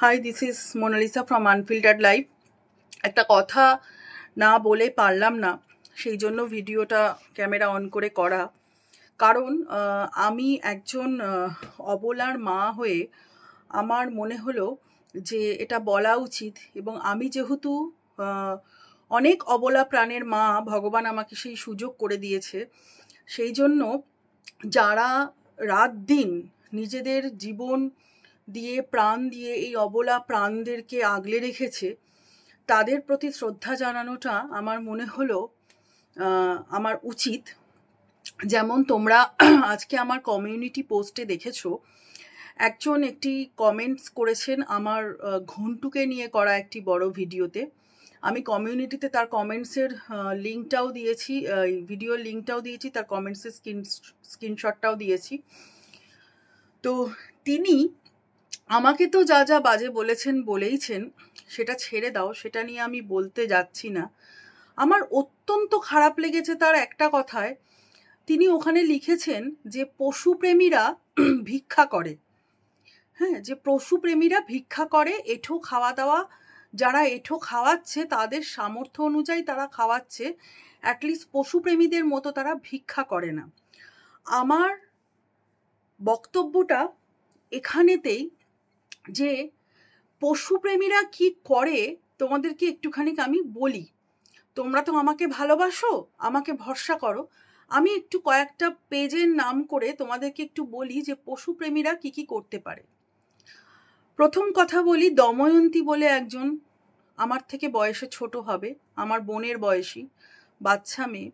High, this is Monalisa from unfiltered life. একটা কথা না বলে পারলাম না, সেই জন্য ভিডিওটা ক্যামেরা অন করে করা। কারণ আমি একজন অবলার মা হয়ে আমার মনে হলো যে এটা বলা উচিত। এবং আমি যেহেতু অনেক অবলা প্রাণের মা, ভগবান আমাকে সেই সুযোগ করে দিয়েছে, সেই জন্য যারা রাত দিন নিজেদের জীবন দিয়ে প্রাণ দিয়ে এই অবলা প্রাণদেরকে আগলে রেখেছে, তাদের প্রতি শ্রদ্ধা জানানোটা আমার মনে হলো আমার উচিত। যেমন তোমরা আজকে আমার কমিউনিটি পোস্টে দেখেছো, একজন একটি কমেন্টস করেছেন আমার ঘন্টুকে নিয়ে করা একটি বড় ভিডিওতে। আমি কমিউনিটিতে তার কমেন্টসের লিঙ্কটাও দিয়েছি, ভিডিওর লিঙ্কটাও দিয়েছি, তার কমেন্টসের স্ক্রিনশটটাও দিয়েছি। তো তিনি আমাকে তো যা যা বাজে বলেইছেন, সেটা ছেড়ে দাও, সেটা নিয়ে আমি বলতে যাচ্ছি না। আমার অত্যন্ত খারাপ লেগেছে তার একটা কথায়। তিনি ওখানে লিখেছেন যে পশুপ্রেমীরা ভিক্ষা করে। হ্যাঁ, যে পশুপ্রেমীরা ভিক্ষা করে, এঁঠো খাওয়া দাওয়া, যারা এঁঠো খাওয়াচ্ছে তাদের সামর্থ্য অনুযায়ী তারা খাওয়াচ্ছে, অ্যাটলিস্ট পশুপ্রেমীদের মতো তারা ভিক্ষা করে না। আমার বক্তব্যটা এখানেতেই যে পশুপ্রেমীরা কি করে তোমাদেরকে একটুখানি আমি বলি। তোমরা তো আমাকে ভালোবাসো, আমাকে ভরসা করো, আমি একটু কয়েকটা পেজের নাম করে তোমাদেরকে একটু বলি যে পশুপ্রেমীরা কি কি করতে পারে। প্রথম কথা বলি, দময়ন্তী বলে একজন আমার থেকে বয়সে ছোট হবে, আমার বোনের বয়সী বাচ্চা মেয়ে।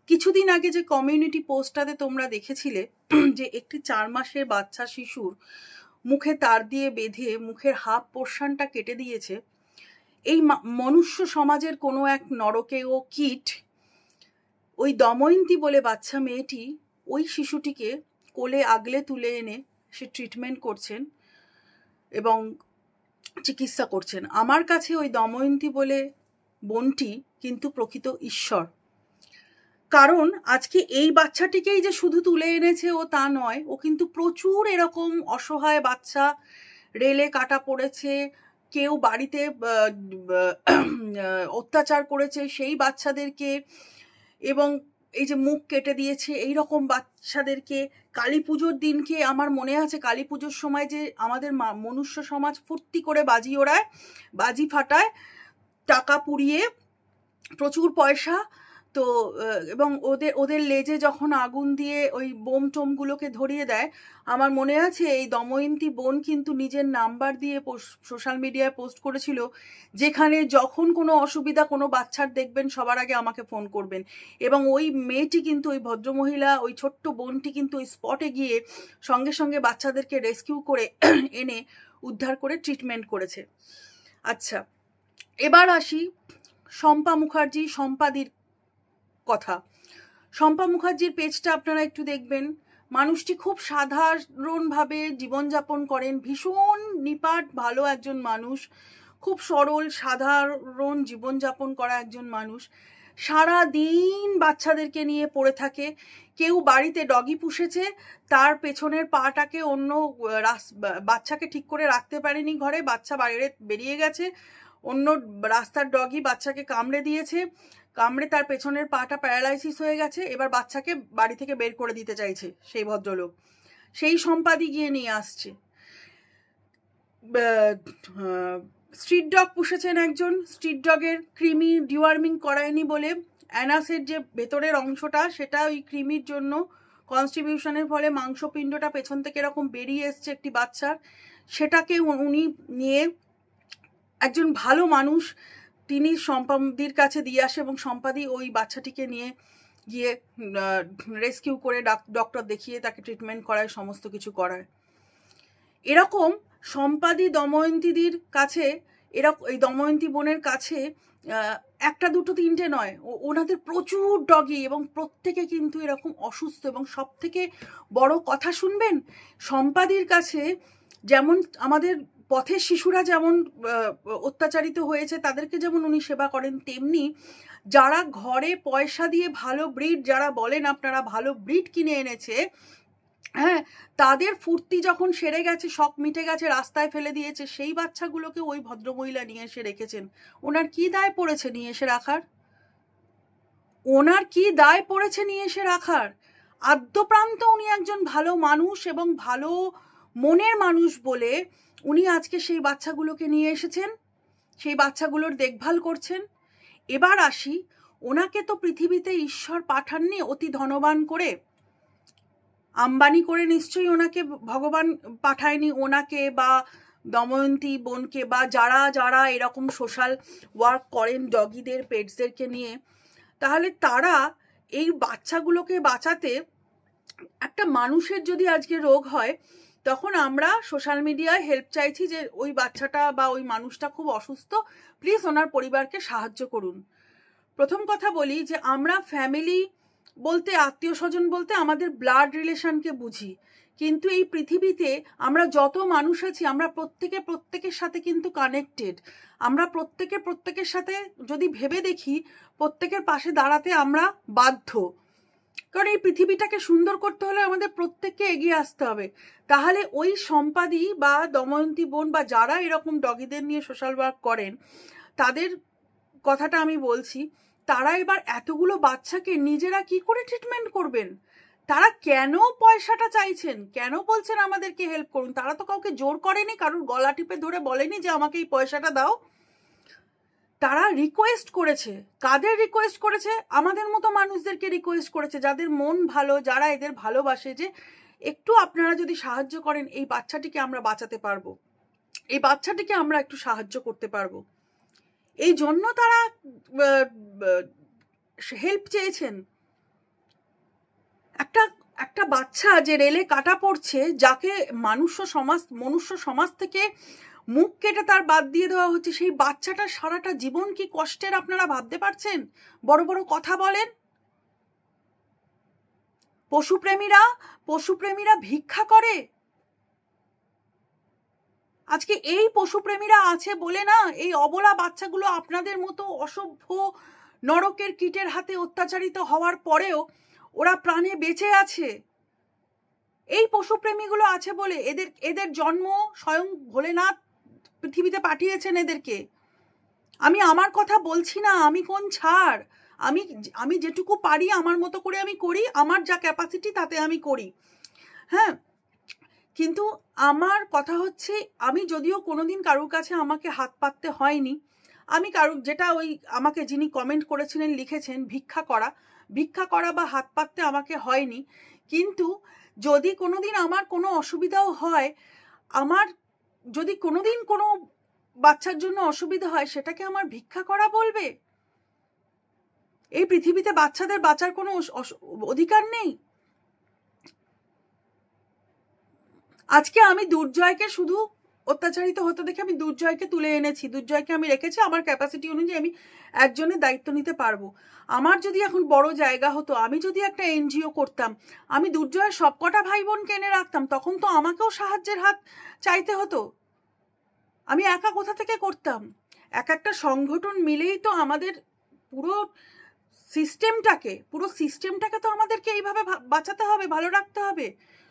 কিছুদিন আগে যে কমিউনিটি পোস্টটাতে তোমরা দেখেছিলে যে একটি 4 মাসের বাচ্চা শিশুর মুখে তার দিয়ে বেঁধে মুখের হাফ পোর্শনটা কেটে দিয়েছে, এই মনুষ্য সমাজের কোনো এক নরকেও কীট ওই দময়ন্তী বলে বাচ্চা মেয়েটি ওই শিশুটিকে কোলে আগলে তুলে এনে সে ট্রিটমেন্ট করছেন এবং চিকিৎসা করছেন। আমার কাছে ওই দময়ন্তী বলে বোনটি কিন্তু প্রকৃত ঈশ্বর। কারণ আজকে এই বাচ্চাটিকেই যে শুধু তুলে এনেছে ও তা নয়, ও কিন্তু প্রচুর এরকম অসহায় বাচ্চা, রেলে কাটা পড়েছে, কেউ বাড়িতে অত্যাচার করেছে সেই বাচ্চাদেরকে, এবং এই যে মুখ কেটে দিয়েছে এই রকম বাচ্চাদেরকে। কালী পুজোর দিনকে আমার মনে আছে, কালী পুজোর সময় যে আমাদের মনুষ্য সমাজ ফুর্তি করে বাজি ওড়ায়, বাজি ফাটায়, টাকা পুড়িয়ে প্রচুর পয়সা তো, এবং ওদের লেজে যখন আগুন দিয়ে ওই বোম টোমগুলোকে ধরিয়ে দেয়, আমার মনে আছে এই দময়ন্তী বোন কিন্তু নিজের নাম্বার দিয়ে সোশ্যাল মিডিয়ায় পোস্ট করেছিল, যেখানে যখন কোনো অসুবিধা কোনো বাচ্চার দেখবেন সবার আগে আমাকে ফোন করবেন। এবং ওই মেয়েটি কিন্তু, ওই ভদ্রমহিলা, ওই ছোট্ট বোনটি কিন্তু ওই স্পটে গিয়ে সঙ্গে সঙ্গে বাচ্চাদেরকে রেস্কিউ করে এনে উদ্ধার করে ট্রিটমেন্ট করেছে। আচ্ছা, এবার আসি শম্পা মুখার্জি, শম্পাদির কথা। শম্পা মুখার্জির পেজটা আপনারা একটু দেখবেন। মানুষটি খুব সাধারণভাবে জীবনযাপন করেন, ভীষণ নিপাট ভালো একজন মানুষ, খুব সরল সাধারণ জীবনযাপন করা একজন মানুষ। সারা দিন বাচ্চাদেরকে নিয়ে পড়ে থাকে। কেউ বাড়িতে ডগি পুষেছে, তার পেছনের পাটাকে অন্য বাচ্চাকে ঠিক করে রাখতে পারেনি ঘরে, বাচ্চা বাইরে বেরিয়ে গেছে, অন্য রাস্তার ডগি বাচ্চাকে কামড়ে দিয়েছে, কামড়ে তার পেছনের পাটা প্যারালাইসিস হয়ে গেছে, এবার বাচ্চাকে বাড়ি থেকে বের করে দিতে চাইছে সেই ভদ্রলোক। সেই সম্পাদি গিয়ে নিয়ে আসছে। স্ট্রিট ডগ পুষেছেন একজন, স্ট্রিট ডগের কৃমি ডিওয়ার্মিং করায়নি বলে অ্যানাসের যে ভেতরের অংশটা, সেটা ওই কৃমির জন্য কনস্টিটিউশনের ফলে মাংসপিণ্ডটা পেছন থেকে এরকম বেরিয়ে এসছে একটি বাচ্চার, সেটাকে উনি নিয়ে, একজন ভালো মানুষ, তিনি শম্পাদির কাছে দিয়ে আসে এবং শম্পাদি ওই বাচ্চাটিকে নিয়ে গিয়ে রেস্কিউ করে ডক্টর দেখিয়ে তাকে ট্রিটমেন্ট করায়, সমস্ত কিছু করায়। এরকম শম্পাদি দময়ন্তীদের কাছে, এরকম এই দময়ন্তী বোনের কাছে একটা দুটো তিনটে নয়, ওনাদের প্রচুর ডগি, এবং প্রত্যেকে কিন্তু এরকম অসুস্থ। এবং সব থেকে বড় কথা শুনবেন, শম্পাদির কাছে যেমন আমাদের পথের শিশুরা যেমন অত্যাচারিত হয়েছে, তাদেরকে যেমন উনি সেবা করেন, তেমনি যারা ঘরে পয়সা দিয়ে ভালো ব্রিড, যারা বলেন আপনারা ভালো ব্রিড কিনে এনেছে, হ্যাঁ, তাদের ফুর্তি যখন সেরে গেছে, শখ মিটে গেছে, রাস্তায় ফেলে দিয়েছে, সেই বাচ্চাগুলোকে ওই ভদ্রমহিলা নিয়ে এসে রেখেছেন। ওনার কি দায় পড়েছে নিয়ে এসে রাখার? ওনার কি দায় পড়েছে নিয়ে এসে রাখার? আদ্যপ্রান্ত উনি একজন ভালো মানুষ এবং ভালো মনের মানুষ বলে উনি আজকে সেই বাচ্চাগুলোকে নিয়ে এসেছেন, সেই বাচ্চাগুলোর দেখভাল করছেন। এবার আসি, ওনাকে তো পৃথিবীতে ঈশ্বর পাঠাননি অতি ধনবান করে, আম্বানি করে নিশ্চয়ই ওনাকে ভগবান পাঠায়নি, ওনাকে বা দময়ন্তী বোনকে বা যারা যারা এরকম সোশ্যাল ওয়ার্ক করেন ডগিদের পেটসদেরকে নিয়ে। তাহলে তারা এই বাচ্চাগুলোকে বাঁচাতে, একটা মানুষের যদি আজকে রোগ হয় তখন আমরা সোশ্যাল মিডিয়ায় হেল্প চাইছি যে ওই বাচ্চাটা বা ওই মানুষটা খুব অসুস্থ, প্লিজ ওনার পরিবারকে সাহায্য করুন। প্রথম কথা বলি যে আমরা ফ্যামিলি বলতে, আত্মীয় স্বজন বলতে আমাদের ব্লাড রিলেশনকে বুঝি, কিন্তু এই পৃথিবীতে আমরা যত মানুষ আছি আমরা প্রত্যেকে প্রত্যেকের সাথে কিন্তু কানেক্টেড। আমরা প্রত্যেকে প্রত্যেকের সাথে যদি ভেবে দেখি, প্রত্যেকের পাশে দাঁড়াতে আমরা বাধ্য, কারণ এই পৃথিবীটাকে সুন্দর করতে হলে আমাদের প্রত্যেককে এগিয়ে আসতে হবে। তাহলে ওই সম্পাদি বা দময়ন্তী বোন বা যারা এরকম ডগিদের নিয়ে সোশ্যাল ওয়ার্ক করেন তাদের কথাটা আমি বলছি, তারা এবার এতগুলো বাচ্চাকে নিজেরা কি করে ট্রিটমেন্ট করবেন? তারা কেন পয়সাটা চাইছেন? কেন বলছেন আমাদেরকে হেল্প করুন? তারা তো কাউকে জোর করেনি, কারোর গলা টিপে ধরে বলেনি যে আমাকে এই পয়সাটা দাও। তারা রিকোয়েস্ট করেছে। কাদের রিকোয়েস্ট করেছে? আমাদের মতো মানুষদেরকে রিকোয়েস্ট করেছে, যাদের মন ভালো, যারা এদের ভালোবাসে, যে একটু আপনারা যদি সাহায্য করেন এই বাচ্চাটিকে আমরা বাঁচাতে পারবো, এই বাচ্চাটিকে আমরা একটু সাহায্য করতে পারবো। এই জন্য তারা হেল্প চেয়েছেন। একটা বাচ্চা যে রেলে কাটা পড়ছে, যাকে মনুষ্য সমাজ থেকে মুখ কেটে তার বাদ দিয়ে দেওয়া হচ্ছে, সেই বাচ্চাটার সারাটা জীবন কি কষ্টের আপনারা ভাবতে পারছেন? বড় বড় কথা বলেন। পশুপ্রেমীরা ভিক্ষা করে। আজকে এই পশুপ্রেমীরা আছে বলে না এই অবলা বাচ্চাগুলো আপনাদের মতো অসভ্য নরকের কীটের হাতে অত্যাচারিত হওয়ার পরেও ওরা প্রাণে বেঁচে আছে। এই পশুপ্রেমীগুলো আছে বলে এদের জন্ম স্বয়ং ভোলেনাথ পৃথিবীতে পাঠিয়েছেন এদেরকে। আমি আমার কথা বলছি না, আমি কোন ছাড়, আমি যেটুকু পারি আমার মতো করে আমি করি, আমার যা ক্যাপাসিটি তাতে আমি করি। হ্যাঁ, কিন্তু আমার কথা হচ্ছে, আমি যদিও কোনোদিন কারোর কাছে আমাকে হাত পাততে হয়নি, আমি যেটা ওই আমাকে যিনি কমেন্ট করেছিলেন লিখেছেন ভিক্ষা করা বা হাত পাততে আমাকে হয়নি, কিন্তু যদি কোনোদিন আমার কোনো অসুবিধাও হয়, আমার যদি কোনোদিন কোনো বাচ্চার জন্য অসুবিধা হয়, সেটাকে আমার ভিক্ষা করা বলবে? এই পৃথিবীতে বাচ্চাদের বাঁচার কোনো অধিকার নেই? আজকে আমি দুর্জয়কে শুধু অত্যাচারিত হতে দেখে আমি দুর্জয়কে তুলে এনেছি, দুর্জয়কে আমি রেখেছি, আমার ক্যাপাসিটি অনুযায়ী আমি একজনের দায়িত্ব নিতে পারবো। আমার যদি এখন বড় জায়গা হতো, আমি যদি একটা এনজিও করতাম, আমি দুর্জয়ের সবকটা ভাই বোনকে এনে রাখতাম, তখন তো আমাকেও সাহায্যের হাত চাইতে হতো। আমি একা কোথা থেকে করতাম? একটা সংগঠন মিলেই তো আমাদের পুরো সিস্টেমটাকে তো আমাদেরকে এইভাবে বাঁচাতে হবে, ভালো রাখতে হবে।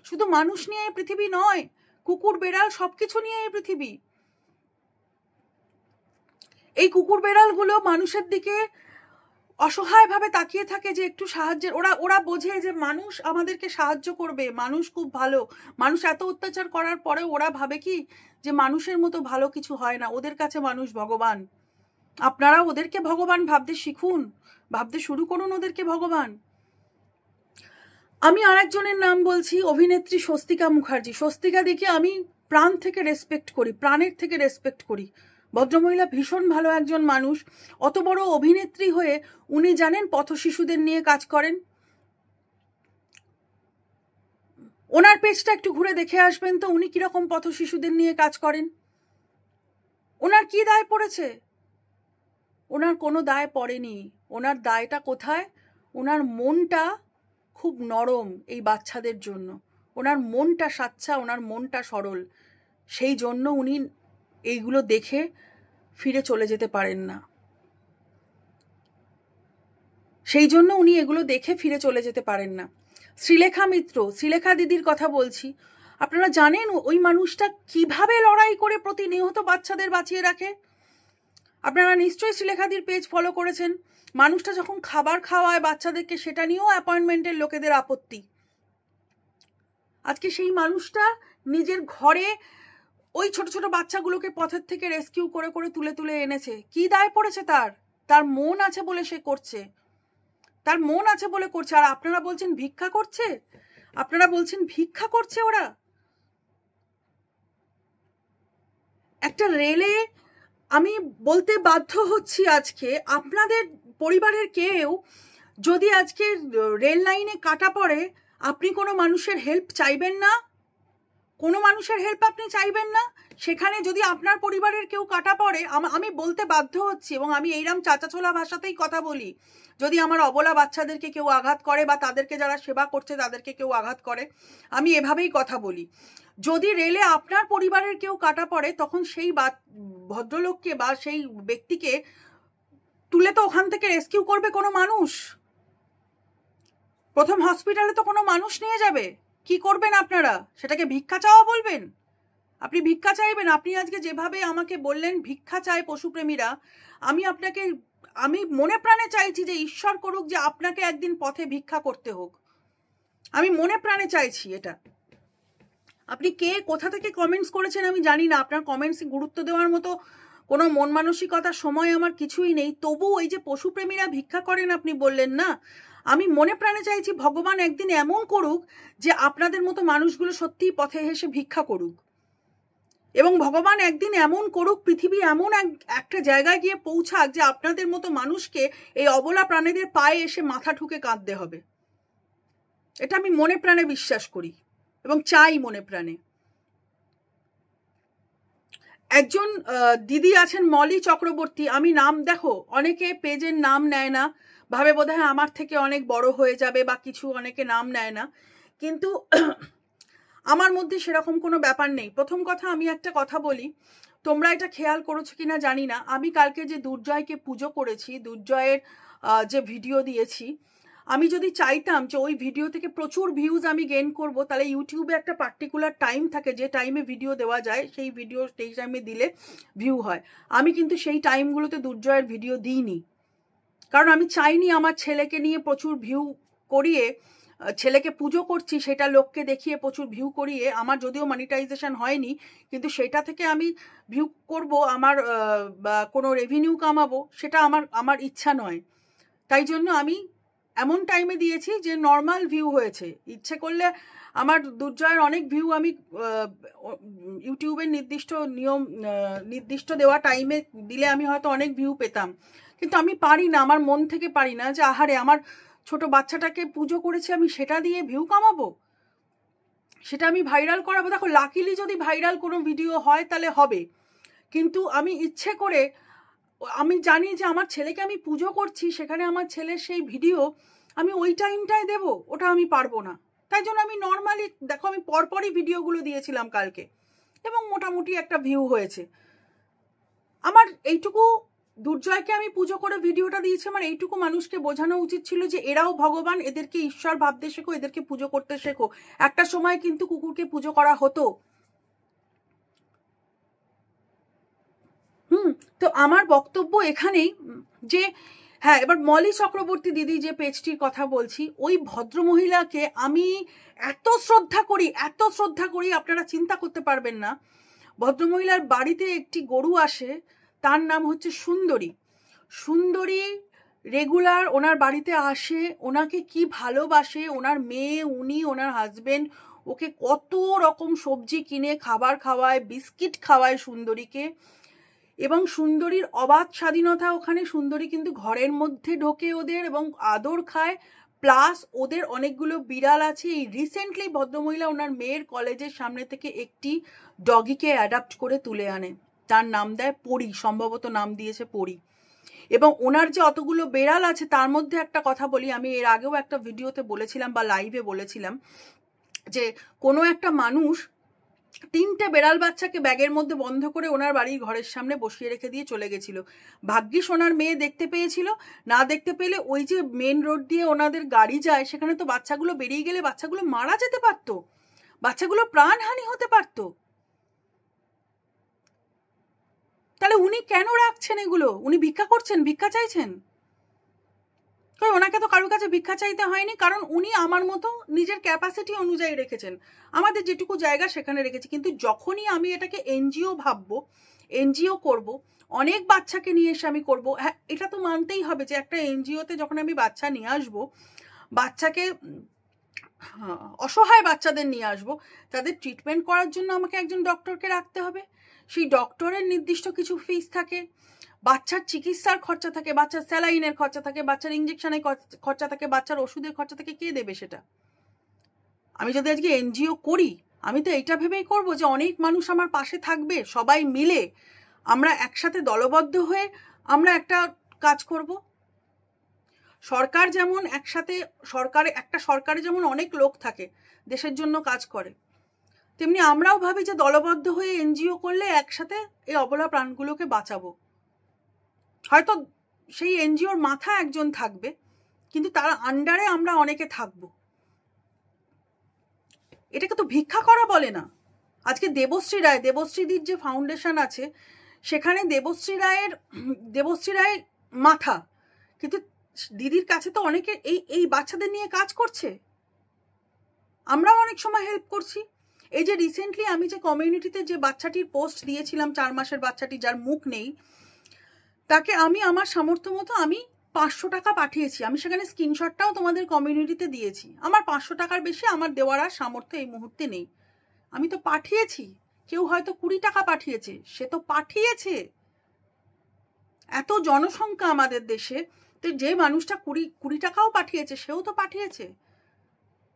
শুধু মানুষ নিয়ে এই পৃথিবী নয়, কুকুর বেড়াল সবকিছু নিয়ে এই পৃথিবী। এই কুকুর বেড়ালগুলো মানুষের দিকে অসহায়ভাবে তাকিয়ে থাকে যে একটু সাহায্যের, ওরা বোঝে যে মানুষ আমাদেরকে সাহায্য করবে, মানুষ খুব ভালো। মানুষ এত অত্যাচার করার পরে ওরা ভাবে কি যে মানুষের মতো ভালো কিছু হয় না, ওদের কাছে মানুষ ভগবান। আপনারা ওদেরকে ভগবান ভাবতে শিখুন, ভাবতে শুরু করুন ওদেরকে ভগবান। আমি আরেকজনের নাম বলছি, অভিনেত্রী স্বস্তিকা মুখার্জি। স্বস্তিকা দিকে আমি প্রাণের থেকে রেসপেক্ট করি। ভদ্রমহিলা ভীষণ ভালো একজন মানুষ। অত বড় অভিনেত্রী হয়ে উনি জানেন পথ শিশুদের নিয়ে কাজ করেন। ওনার পেজটা একটু ঘুরে দেখে আসবেন তো, উনি কিরকম পথ শিশুদের নিয়ে কাজ করেন। ওনার কি দায় পড়েছে? ওনার কোনো দায় পড়েনি। ওনার দায়টা কোথায়? ওনার মনটা খুব নরম এই বাচ্চাদের জন্য, ওনার মনটা সাচ্চা, ওনার মনটা সরল, সেই জন্য উনি এইগুলো দেখে ফিরে চলে যেতে পারেন না। শ্রীলেখা মিত্র, শ্রীলেখা দিদির কথা বলছি। আপনারা জানেন ওই মানুষটা কিভাবে লড়াই করে প্রতিনিয়ত বাচ্চাদের বাঁচিয়ে রাখে? আপনারা নিশ্চয়ই শ্রীলেখাদির পেজ ফলো করেছেন। মানুষটা যখন খাবার খাওয়ায় বাচ্চাদেরকে, সেটা নিয়েও অ্যাপয়েন্টমেন্টের লোকেদের আপত্তি। আজকে সেই মানুষটা নিজের ঘরে ওই ছোট ছোট বাচ্চাগুলোকে পথের থেকে রেস্কিউ করে করে তুলে তুলে এনেছে। কি দায় পড়েছে তার? তার মন আছে বলে সে করছে, তার মন আছে বলে করছে। আর আপনারা বলছেন ভিক্ষা করছে, আপনারা বলছেন ভিক্ষা করছে ওরা। একটা রেলে আমি বলতে বাধ্য হচ্ছি, আজকে আপনাদের পরিবারের কেউ যদি আজকে রেল লাইনে কাটা পড়ে, আপনি কোনো মানুষের হেল্প চাইবেন না? কোনো মানুষের হেল্প আপনি চাইবেন না? সেখানে যদি আপনার পরিবারের কেউ কাটা পড়ে, আমি বলতে বাধ্য হচ্ছি, এবং আমি এইরকম চাচাছোলা ভাষাতেই কথা বলি, যদি আমার অবলা বাচ্চাদেরকে কেউ আঘাত করে বা তাদেরকে যারা সেবা করছে তাদেরকে কেউ আঘাত করে, আমি এভাবেই কথা বলি। যদি রেলে আপনার পরিবারের কেউ কাটা পড়ে, তখন সেই ভদ্রলোককে বা সেই ব্যক্তিকে তুলে তো ওখান থেকে রেস্কিউ করবে কোনো মানুষ। প্রথম হসপিটালে তো কোনো মানুষ নিয়ে যাবে। কি করবেন আপনারা? সেটাকে ভিক্ষা চাওয়া বলবেন? আপনি ভিক্ষা চাইবেন? আপনি আজকে যেভাবে আমাকে বললেন ভিক্ষা চায় পশুপ্রেমীরা, আমি মনে প্রাণে চাইছি যে ঈশ্বর করুক যে আপনাকে একদিন পথে ভিক্ষা করতে হোক। আমি মনে প্রাণে চাইছি এটা। আপনি কে কোথা থেকে কমেন্টস করেছেন আমি জানি না, আপনার কমেন্টসে গুরুত্ব দেওয়ার মতো কোনো মন মানসিকতার সময় আমার কিছুই নেই। তবু ওই যে পশুপ্রেমীরা ভিক্ষা করেন আপনি বললেন না, আমি মনে প্রাণে চাইছি ভগবান একদিন এমন করুক যে আপনাদের মতো মানুষগুলো সত্যিই পথে হেসে ভিক্ষা করুক, এবং ভগবান একদিন এমন করুক, পৃথিবী এমন একটা জায়গায় গিয়ে পৌঁছাক যে আপনাদের মতো মানুষকে এই অবলা প্রাণীদের পায়ে এসে মাথা ঠুকে কাঁদতে হবে। এটা আমি মনে প্রাণে বিশ্বাস করি এবং চাই মনে প্রাণে। একজন দিদি আছেন মলি চক্রবর্তী, আমি নাম দেখো, অনেকে পেজের নাম নেয় না, ভাবে বোধহয় আমার থেকে অনেক বড় হয়ে যাবে বা কিছু, অনেকে নাম নেয় না, কিন্তু আমার মধ্যে সেরকম কোনো ব্যাপার নেই। প্রথম কথা, আমি একটা কথা বলি, তোমরা এটা খেয়াল করেছো কিনা জানি না, আমি কালকে যে দুর্জয়কে পুজো করেছি, দুর্জয়ের যে ভিডিও দিয়েছি, আমি যদি চাইতাম যে ওই ভিডিও থেকে প্রচুর ভিউজ আমি গেইন করব, তাহলে ইউটিউবে একটা পার্টিকুলার টাইম থাকে যে টাইমে ভিডিও দেওয়া যায়, সেই টাইমে দিলে ভিউ হয়। আমি কিন্তু সেই টাইমগুলোতে দুর্জয়ের ভিডিও দিইনি, কারণ আমি চাইনি আমার ছেলেকে নিয়ে প্রচুর ভিউ করিয়ে, ছেলেকে পুজো করছি সেটা লোককে দেখিয়ে প্রচুর ভিউ করিয়ে, আমার যদিও মনিটাইজেশন হয়নি, কিন্তু সেটা থেকে আমি ভিউ করব, আমার কোনো রেভিনিউ কামাবো, সেটা আমার ইচ্ছা নয়। তাই জন্য আমি এমন টাইমে দিয়েছি যে নর্মাল ভিউ হয়েছে। ইচ্ছে করলে আমার দুর্জয়ের অনেক ভিউ আমি ইউটিউবের নির্দিষ্ট দেওয়া টাইমে দিলে আমি হয়তো অনেক ভিউ পেতাম, কিন্তু আমি পারি না, আমার মন থেকে পারি না যে আহারে আমার ছোট বাচ্চাটাকে পুজো করেছি আমি সেটা দিয়ে ভিউ কামাবো, সেটা আমি ভাইরাল করাবো। দেখো, লাকিলি যদি ভাইরাল কোনো ভিডিও হয় তাহলে হবে, কিন্তু আমি ইচ্ছে করে, আমি জানি যে আমার ছেলেকে আমি পুজো করছি, সেখানে আমার ছেলের সেই ভিডিও আমি ওই টাইমটায় দেব, ওটা আমি পারবো না। তাই জন্য আমি নর্মালি, দেখো, আমি পরপরই ভিডিওগুলো দিয়েছিলাম কালকে এবং মোটামুটি একটা ভিউ হয়েছে। আমার এইটুকু, দুর্জয়কে আমি পুজো করে ভিডিওটা দিয়েছি, আমার এইটুকু মানুষকে বোঝানো উচিত ছিল যে এরাও ভগবান, এদেরকে ঈশ্বর ভাবতে শেখো, এদেরকে পুজো করতে শেখো। একটা সময় কিন্তু কুকুরকে পুজো করা হতো। তো আমার বক্তব্য এখানেই যে হ্যাঁ, এবার মলি চক্রবর্তী দিদি যে পেজটির কথা বলছি, ওই ভদ্রমহিলাকে আমি এত শ্রদ্ধা করি আপনারা চিন্তা করতে পারবেন না। ভদ্রমহিলার বাড়িতে একটি গরু আসে, তার নাম হচ্ছে সুন্দরী রেগুলার ওনার বাড়িতে আসে, ওনাকে কি ভালোবাসে ওনার মেয়ে, উনি ওনার হাজবেন্ড ওকে কত রকম সবজি কিনে খাবার খাওয়ায়, বিস্কিট খাওয়ায় সুন্দরীকে, এবং সুন্দরীর অবাধ স্বাধীনতা ওখানে। সুন্দরী কিন্তু ঘরের মধ্যে ঢোকে ওদের এবং আদর খায়, প্লাস ওদের অনেকগুলো বিড়াল আছে। এই রিসেন্টলি ভদ্রমহিলা ওনার মেয়ের কলেজের সামনে থেকে একটি ডগিকে অ্যাডাপ্ট করে তুলে আনে, তার নাম দেয় পরি, সম্ভবত নাম দিয়েছে পরি। এবং ওনার যে অতগুলো বেড়াল আছে তার মধ্যে একটা কথা বলি, আমি এর আগেও একটা ভিডিওতে বলেছিলাম বা লাইভে বলেছিলাম, যে কোনো একটা মানুষ 3টে বেড়াল বাচ্চাকে ব্যাগের মধ্যে বন্ধ করে ওনার বাড়ির ঘরের সামনে বসিয়ে রেখে দিয়ে চলে গেছিল। ভাগ্যিস ওনার মেয়ে দেখতে পেয়েছিল, না দেখতে পেলে ওই যে মেন রোড দিয়ে ওনাদের গাড়ি যায়, সেখানে তো বাচ্চাগুলো বেরিয়ে গেলে বাচ্চাগুলো মারা যেতে পারতো, বাচ্চাগুলো প্রাণহানি হতে পারতো। তাহলে উনি কেন রাখছেন এগুলো? উনি ভিক্ষা করছেন, ভিক্ষা চাইছেন? ওনাকে তো কারোর কাছে ভিক্ষা চাইতে হয়নি, কারণ উনি আমার মতো নিজের ক্যাপাসিটি অনুযায়ী রেখেছেন। আমাদের যেটুকু জায়গা সেখানে রেখেছি। কিন্তু যখনই আমি এটাকে এনজিও ভাববো, এনজিও করব, অনেক বাচ্চাকে নিয়ে এসে আমি করব, হ্যাঁ এটা তো মানতেই হবে যে একটা এনজিওতে যখন আমি বাচ্চা নিয়ে আসবো, বাচ্চাকে অসহায় বাচ্চাদের নিয়ে আসবো, তাদের ট্রিটমেন্ট করার জন্য আমাকে একজন ডক্টরকে রাখতে হবে। সেই ডক্টরের নির্দিষ্ট কিছু ফিস থাকে, বাচ্চার চিকিৎসার খরচা থাকে, বাচ্চার স্যালাইনের খরচা থাকে, বাচ্চার ইঞ্জেকশনের খরচা থাকে, বাচ্চার ওষুধের খরচা থাকে। কে দেবে সেটা? আমি যদি আজকে এনজিও করি, আমি তো এটা ভেবেই করব যে অনেক মানুষ আমার পাশে থাকবে, সবাই মিলে আমরা একসাথে দলবদ্ধ হয়ে আমরা একটা কাজ করব। সরকার যেমন একসাথে, সরকারে যেমন অনেক লোক থাকে দেশের জন্য কাজ করে, তেমনি আমরাও ভাবি যে দলবদ্ধ হয়ে এনজিও করলে একসাথে এই অবলা প্রাণগুলোকে বাঁচাবো। হয়তো সেই এনজিওর মাথা একজন থাকবে, কিন্তু তার আন্ডারে আমরা অনেকে থাকবো। এটাকে তো ভিক্ষা করা বলে না। আজকে দেবশ্রীদির যে ফাউন্ডেশন আছে, সেখানে দেবশ্রী রায় মাথা, কিন্তু দিদির কাছে তো অনেকে এই বাচ্চাদের নিয়ে কাজ করছে। আমরাও অনেক সময় হেল্প করছি। এই যে রিসেন্টলি আমি যে কমিউনিটিতে যে বাচ্চাটির পোস্ট দিয়েছিলাম, 4 মাসের বাচ্চাটি যার মুখ নেই, তাকে আমি আমার সামর্থ্য মতো আমি 500 টাকা পাঠিয়েছি। আমি সেখানে স্ক্রিনশটটাও তোমাদের কমিউনিটিতে দিয়েছি। আমার 500 টাকার বেশি আমার দেওয়ার আর সামর্থ্য এই মুহূর্তে নেই, আমি তো পাঠিয়েছি। কেউ হয়তো 20 টাকা পাঠিয়েছে, সে তো পাঠিয়েছে। এত জনসংখ্যা আমাদের দেশে, তো যে মানুষটা 20 টাকাও পাঠিয়েছে সেও তো পাঠিয়েছে।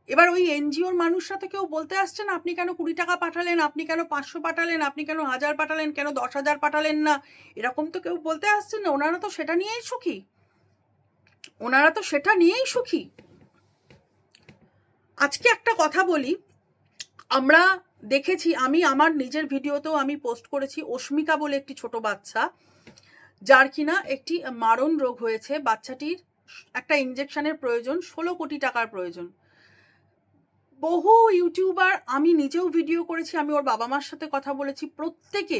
এবার ওই এনজিওর মানুষরা তো কেউ বলতে আসছে না আপনি কেন 20 টাকা পাঠালেন, আপনি কেন 500 পাঠালেন, আপনি কেন 1000 পাঠালেন, কেন 10,000 পাঠালেন না, এরকম তো কেউ বলতে আসছে না। ওনারা তো সেটা নিয়েই সুখী। আজকে একটা কথা বলি, আমরা দেখেছি, আমি আমার নিজের ভিডিওতেও আমি পোস্ট করেছি, অস্মিকা বলে একটি ছোট বাচ্চা, যার কিনা একটি মারণ রোগ হয়েছে। বাচ্চাটির একটা ইঞ্জেকশনের প্রয়োজন, 16 কোটি টাকার প্রয়োজন। বহু ইউটিউবার, আমি নিজেও ভিডিও করেছি, আমি ওর বাবা মার সাথে কথা বলেছি, প্রত্যেকে,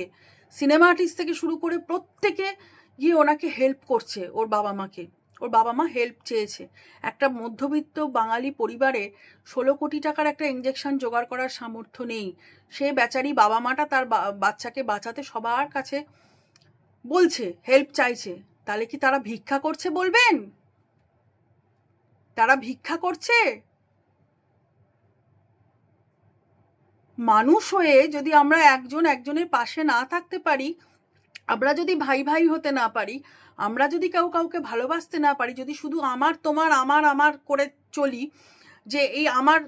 সিনেমা আর্টিস্ট থেকে শুরু করে প্রত্যেকে গিয়ে ওনাকে হেল্প করছে। ওর বাবা মা হেল্প চেয়েছে। একটা মধ্যবিত্ত বাঙালি পরিবারে 16 কোটি টাকার একটা ইঞ্জেকশন জোগাড় করার সামর্থ্য নেই। সে বেচারি বাবা মাটা তার বাচ্চাকে বাঁচাতে সবার কাছে বলছে, হেল্প চাইছে। তাহলে কি তারা ভিক্ষা করছে বলবেন? তারা ভিক্ষা করছে? মানুষ হয়ে যদি আমরা একজনের পাশে না থাকতে পারি, আমরা যদি ভাই ভাই হতে না পারি, আমরা যদি কাউকে ভালোবাসতে না পারি, যদি শুধু আমার তোমার আমার করে চলি, যে এই আমার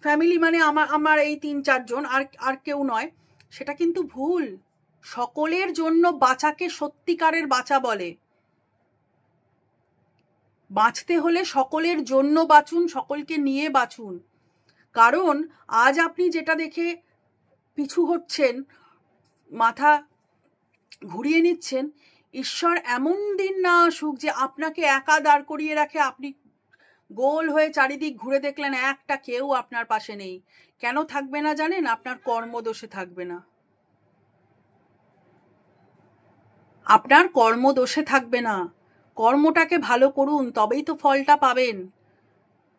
ফ্যামিলি মানে আমার এই 3-4 জন, আর কেউ নয়, সেটা কিন্তু ভুল। সকলের জন্য বাঁচাকে সত্যিকারের বাঁচা বলে। বাঁচতে হলে সকলের জন্য বাঁচুন, সকলকে নিয়ে বাঁচুন। কারণ আজ আপনি যেটা দেখে পিছু হচ্ছেন, মাথা ঘুরিয়ে নিচ্ছেন, ঈশ্বর এমন দিন না আসুক যে আপনাকে একা দাঁড় করিয়ে রাখে, আপনি গোল হয়ে চারিদিক ঘুরে দেখলেন একটা কেউ আপনার পাশে নেই। কেন থাকবে না জানেন? আপনার কর্মদোষে থাকবে না। আপনার কর্মদোষে থাকবে না। কর্মটাকে ভালো করুন, তবেই তো ফলটা পাবেন।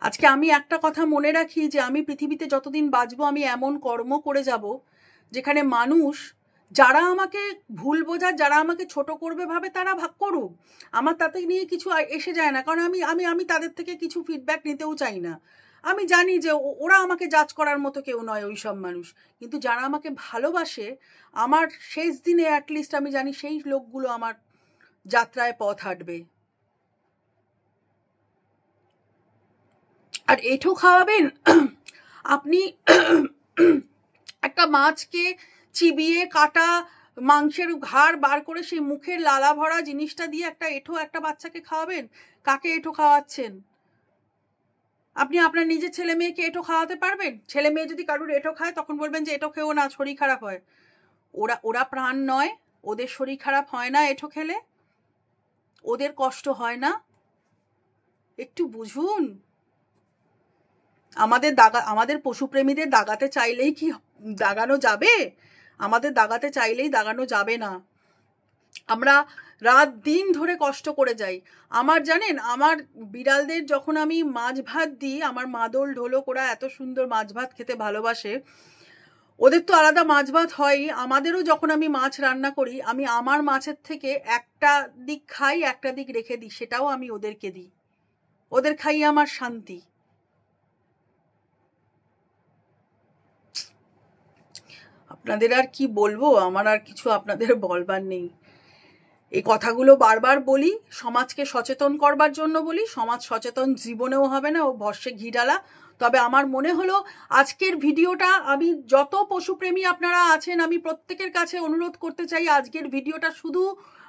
আজকে আমি একটা কথা মনে রাখি, যে আমি পৃথিবীতে যতদিন বাঁচবো আমি এমন কর্ম করে যাব যেখানে মানুষ, যারা আমাকে ভুল বোঝার, যারা আমাকে ছোট করবে ভাবে, তারা ভাগ করুক, আমার তাতে নিয়ে কিছু এসে যায় না। কারণ আমি তাদের থেকে কিছু ফিডব্যাক নিতেও চাই না। আমি জানি যে ওরা আমাকে জাজ করার মতো কেউ নয় ওই সব মানুষ। কিন্তু যারা আমাকে ভালোবাসে, আমার শেষ দিনে অ্যাটলিস্ট আমি জানি সেই লোকগুলো আমার যাত্রায় পথ হাঁটবে। আর এঁঠো খাওয়াবেন আপনি? একটা মাছকে চিবিয়ে কাটা মাংসের ঘাড় বার করে সেই মুখের লালা ভরা জিনিসটা দিয়ে একটা বাচ্চাকে খাওয়াবেন? কাকে এঁঠো খাওয়াচ্ছেন? আপনি আপনার নিজের ছেলে মেয়েকে এঁটো খাওয়াতে পারবেন? ছেলে মেয়ে যদি কারুর এঁটো খায় তখন বলবেন যে এঁটো খেও না, শরীর খারাপ হয়। ওরা প্রাণ নয়? ওদের শরীর খারাপ হয় না এঁটো খেলে? ওদের কষ্ট হয় না? একটু বুঝুন। আমাদের পশুপ্রেমীদের দাগাতে চাইলেই কি দাগানো যাবে? আমাদের দাগাতে চাইলেই দাগানো যাবে না। আমরা রাত দিন ধরে কষ্ট করে যাই। আমার জানেন, আমার বিড়ালদের যখন আমি মাছ ভাত দিই, আমার মাদল ঢোলক ওরা এত সুন্দর মাছ ভাত খেতে ভালোবাসে। ওদের তো আলাদা মাছ ভাত হয়ই, আমাদেরও যখন আমি মাছ রান্না করি, আমি আমার মাছের থেকে একটা দিক খাই, একটা দিক রেখে দিই, সেটাও আমি ওদেরকে দিই। ওদের খাইয়ে আমার শান্তি। আপনাদের আর কি বলবো, আমার আর কিছু আপনাদের বলবার নেই। এই কথাগুলো বারবার বলি, সমাজকে সচেতন করবার জন্য বলি। সমাজ সচেতন জীবনেও হবে না, ও ভস্যে ঘি ডালা। তবে আমার মনে হলো আজকের ভিডিওটা, আমি যত পশুপ্রেমী আপনারা আছেন, আমি প্রত্যেকের কাছে অনুরোধ করতে চাই, আজকের ভিডিওটা শুধু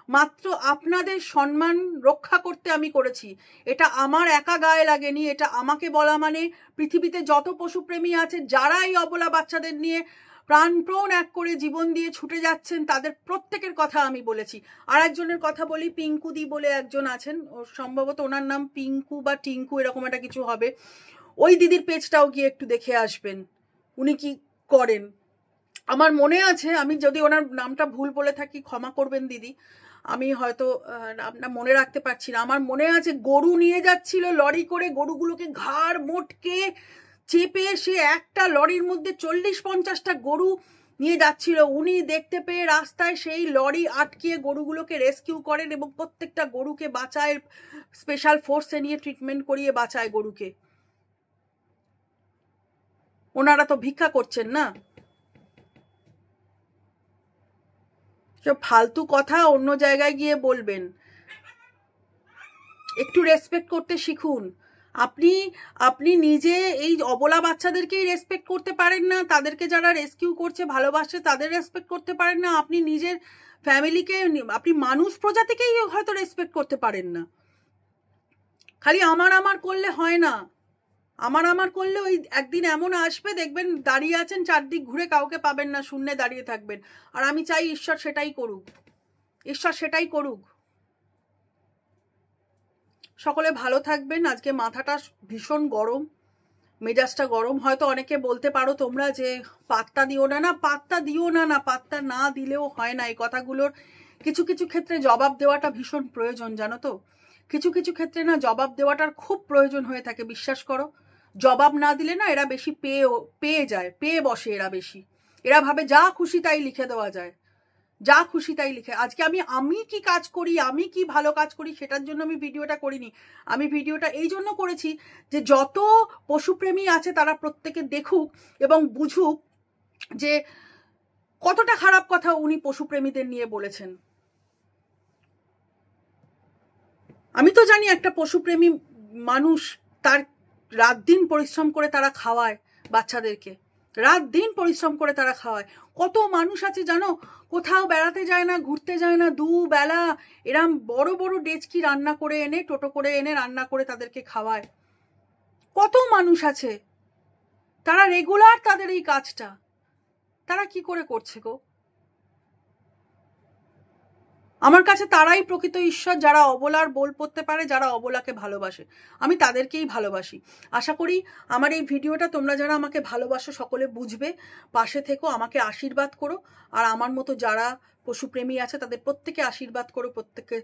মাত্র আপনাদের সম্মান রক্ষা করতে আমি করেছি। এটা আমার একা গায়ে লাগেনি, এটা আমাকে বলা মানে পৃথিবীতে যত পশুপ্রেমী আছে, যারা এই অবলা বাচ্চাদের নিয়ে প্রাণপ্রণ এক করে জীবন দিয়ে ছুটে যাচ্ছেন, তাদের প্রত্যেকের কথা আমি বলেছি। আর একজনের কথা বলি, পিঙ্কুদি বলে একজন আছেন, সম্ভবত ওনার নাম পিঙ্কু বা টিঙ্কু এরকম একটা কিছু হবে। ওই দিদির পেজটাও গিয়ে একটু দেখে আসবেন, উনি কি করেন। আমার মনে আছে, আমি যদি ওনার নামটা ভুল বলে থাকি ক্ষমা করবেন দিদি, আমি হয়তো নামটা মনে রাখতে পারছি না। আমার মনে আছে গরু নিয়ে যাচ্ছিল লরি করে, গরুগুলোকে ঘাড় মোটকে চেপে সে একটা লরির মধ্যে 40-50টা গরু নিয়ে যাচ্ছিল। উনি দেখতে পেয়ে রাস্তায় সেই লরি আটকিয়ে গরুগুলোকে রেস্কিউ করেন এবং প্রত্যেকটা গরুকে বাঁচায়, স্পেশাল ফোর্সে নিয়ে ট্রিটমেন্ট করিয়ে বাঁচায় গরুকে। ওনারা তো ভিক্ষা করছেন না। সব ফালতু কথা অন্য জায়গায় গিয়ে বলবেন, একটু রেসপেক্ট করতে শিখুন। আপনি নিজে এই অবলা বাচ্চাদেরকেই রেসপেক্ট করতে পারেন না, তাদেরকে যারা রেস্কিউ করছে ভালোবাসে তাদের রেসপেক্ট করতে পারেন না, আপনি নিজের ফ্যামিলিকে, আপনি মানুষ প্রজাতিকেই হয়তো রেসপেক্ট করতে পারেন না। খালি আমার করলে হয় না। আমার করলে ওই একদিন এমন আসবে, দেখবেন দাঁড়িয়ে আছেন, চারদিক ঘুরে কাউকে পাবেন না, শূন্যে দাঁড়িয়ে থাকবেন। আর আমি চাই ঈশ্বর সেটাই করুক, ঈশ্বর সেটাই করুক। সকলে ভালো থাকবেন। আজকে মাথাটা ভীষণ গরম, মেজাজটা গরম। হয়তো অনেকে বলতে পারো তোমরা যে পাত্তা দিও না। না, পাত্তা দিও না, না পাত্তা না দিলেও হয় না। এই কথাগুলোর কিছু কিছু ক্ষেত্রে জবাব দেওয়াটা ভীষণ প্রয়োজন, জানো তো। কিছু কিছু ক্ষেত্রে না জবাব দেওয়াটার খুব প্রয়োজন হয়ে থাকে, বিশ্বাস করো। জবাব না দিলে না এরা বেশি পেয়ে যায়, পেয়ে বসে এরা বেশি। এরা ভাবে যা খুশি তাই লিখে দেওয়া যায়, যা খুশি তাই লিখে। আজকে আমি কি কাজ করি, আমি কি ভালো কাজ করি, সেটার জন্য আমি ভিডিওটা করিনি। আমি ভিডিওটা এই জন্য করেছি যে যত পশুপ্রেমী আছে তারা প্রত্যেকে দেখুক এবং বুঝুক যে কতটা খারাপ কথা উনি পশুপ্রেমীদের নিয়ে বলেছেন। আমি তো জানি একটা পশুপ্রেমী মানুষ, তার রাত দিন পরিশ্রম করে তারা খাওয়ায় বাচ্চাদেরকে, রাত দিন পরিশ্রম করে তারা খাওয়ায়। কত মানুষ আছে জানো, কোথাও বেড়াতে যায় না, ঘুরতে যায় না, দুবেলা এরম বড় বড় ডেচকি রান্না করে এনে, টোটো করে এনে রান্না করে তাদেরকে খাওয়ায়। কত মানুষ আছে, তারা রেগুলার তাদের এই কাজটা, তারা কি করে করছে গো? আমার কাছে তারাই প্রকৃত ঈশ্বর, যারা অবলার বোল পড়তে পারে, যারা অবলাকে ভালোবাসে। আমি তাদেরকেই ভালোবাসি। আশা করি আমার এই ভিডিওটা তোমরা যারা আমাকে ভালোবাসো সকলে বুঝবে, পাশে থেকো, আমাকে আশীর্বাদ করো। আর আমার মতো যারা পশুপ্রেমী আছে তাদের প্রত্যেকে আশীর্বাদ করো, প্রত্যেককে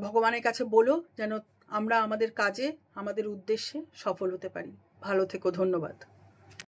ভগবানের কাছে বলো যেন আমরা আমাদের কাজে, আমাদের উদ্দেশ্যে সফল হতে পারি। ভালো থেকো, ধন্যবাদ।